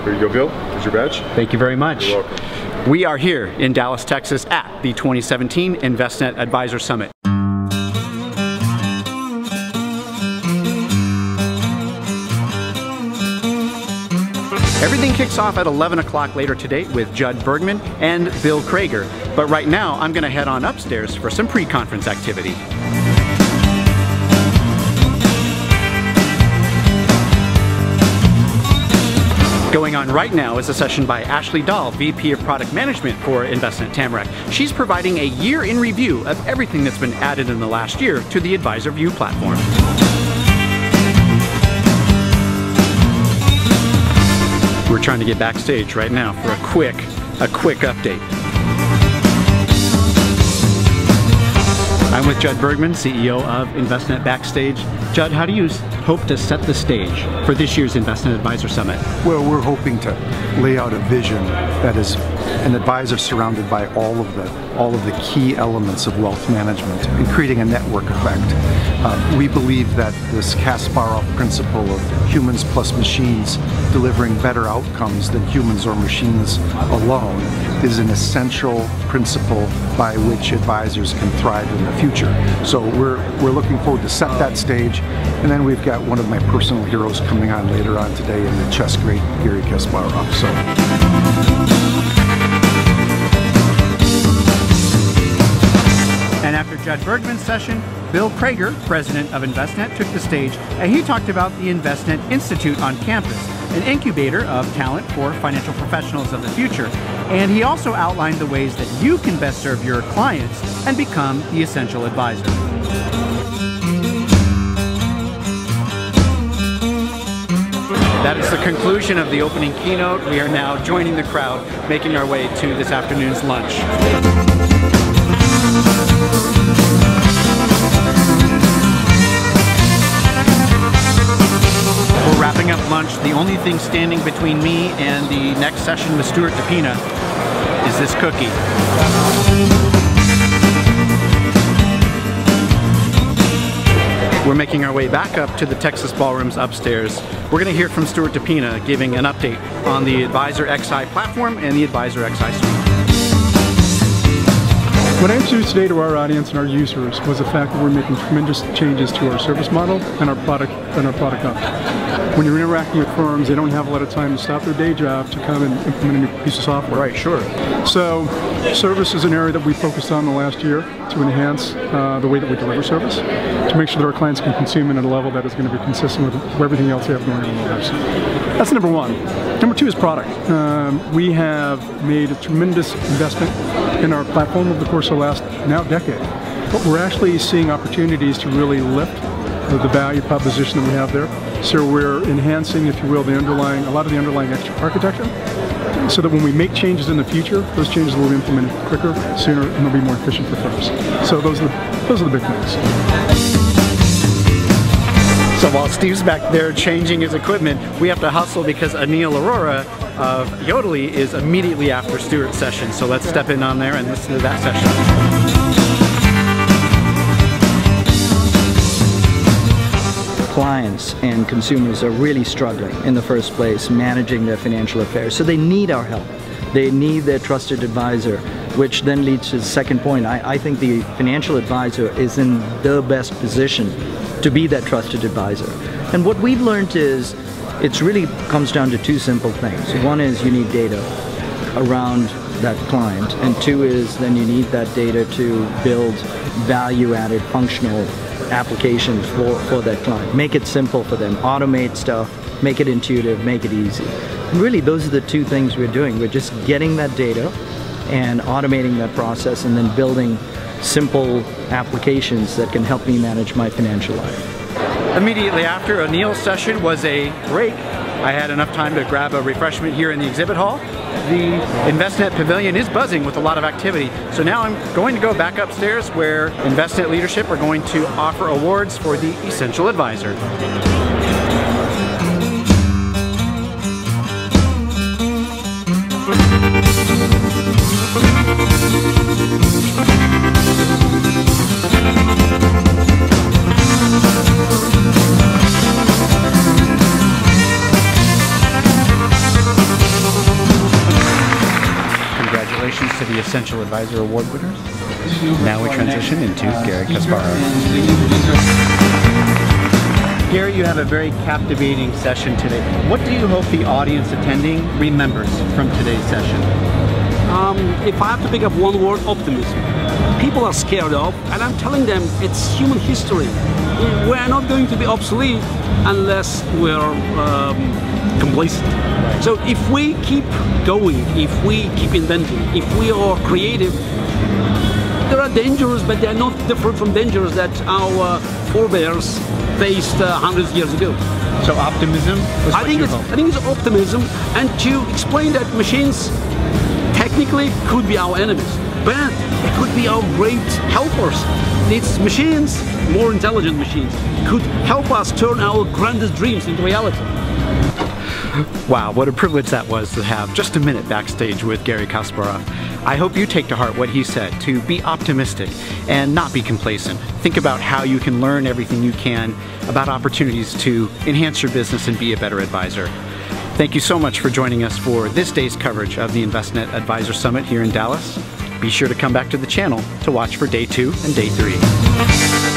Here you go, Bill. Here's your badge. Thank you very much. You're welcome. We are here in Dallas, Texas at the 2017 Envestnet Advisor Summit. Everything kicks off at 11 o'clock later today with Jud Bergman and Bill Crager. But right now, I'm going to head on upstairs for some pre-conference activity. Going on right now is a session by Ashley Dahl, VP of Product Management for Envestnet Tamarack. She's providing a year in review of everything that's been added in the last year to the Advisor View platform. We're trying to get backstage right now for a quick update. I'm with Jud Bergman, CEO of Envestnet Backstage. Jud, how do you hope to set the stage for this year's Envestnet Advisor Summit? Well, we're hoping to lay out a vision that is an advisor surrounded by all of the key elements of wealth management and creating a network effect. We believe that this Kasparov principle of humans plus machines delivering better outcomes than humans or machines alone is an essential principle by which advisors can thrive in the future. So we're looking forward to set that stage, and then we've got one of my personal heroes coming on later on today in the chess great Garry Kasparov. And after Jud Bergman's session, Bill Crager, president of Envestnet, took the stage and he talked about the Envestnet Institute on campus, an incubator of talent for financial professionals of the future. And he also outlined the ways that you can best serve your clients and become the essential advisor. That is the conclusion of the opening keynote. We are now joining the crowd, making our way to this afternoon's lunch. We're wrapping up lunch. The only thing standing between me and the next session with Stuart DePina is this cookie. We're making our way back up to the Texas ballrooms upstairs. We're going to hear from Stuart DePina giving an update on the Advisor XI platform and the Advisor XI suite. What I introduced today to our audience and our users was the fact that we're making tremendous changes to our service model and our product up. When you're interacting with firms, they don't have a lot of time to stop their day job to come and implement a new piece of software. Right, sure. So service is an area that we focused on the last year to enhance the way that we deliver service, to make sure that our clients can consume it at a level that is going to be consistent with everything else they have going on in their lives. That's number one. Number two is product. We have made a tremendous investment in our platform over the course of the last decade. But we're actually seeing opportunities to really lift the value proposition that we have there. So we're enhancing, if you will, a lot of the underlying architecture, so that when we make changes in the future, those changes will be implemented quicker, sooner, and they'll be more efficient for firms. So those are the big things. So while Steve's back there changing his equipment, we have to hustle because Anil Arora of Yodely is immediately after Stuart's session. So let's step in on there and listen to that session. Clients and consumers are really struggling in the first place managing their financial affairs. So they need our help. They need their trusted advisor, which then leads to the second point. I think the financial advisor is in the best position to be that trusted advisor. And what we've learned is it really comes down to two simple things. One is you need data around that client, and two is then you need that data to build value-added functional applications for that client. Make it simple for them, automate stuff, make it intuitive, make it easy. And really those are the two things we're doing. We're just getting that data and automating that process and then building simple applications that can help me manage my financial life. Immediately after Anil's session was a break. I had enough time to grab a refreshment here in the exhibit hall. The Envestnet Pavilion is buzzing with a lot of activity. So now I'm going to go back upstairs where Envestnet leadership are going to offer awards for the Essential Advisor. congratulations to the Essential Advisor Award winners. Now we transition into Garry Kasparov. Garry, you have a very captivating session today. What do you hope the audience attending remembers from today's session? If I have to pick up one word, optimism. People are scared of, and I'm telling them it's human history. We're not going to be obsolete unless we're complacent. So if we keep going, if we keep inventing, if we are creative, there are dangers, but they are not different from dangers that our forebears faced hundreds of years ago. So optimism is I think it's optimism, and to explain that machines technically could be our enemies, but they could be our great helpers. These machines, more intelligent machines, could help us turn our grandest dreams into reality. Wow, what a privilege that was to have just a minute backstage with Garry Kasparov. I hope you take to heart what he said, to be optimistic and not be complacent. Think about how you can learn everything you can about opportunities to enhance your business and be a better advisor. Thank you so much for joining us for this day's coverage of the Envestnet Advisor Summit here in Dallas. Be sure to come back to the channel to watch for day 2 and day 3.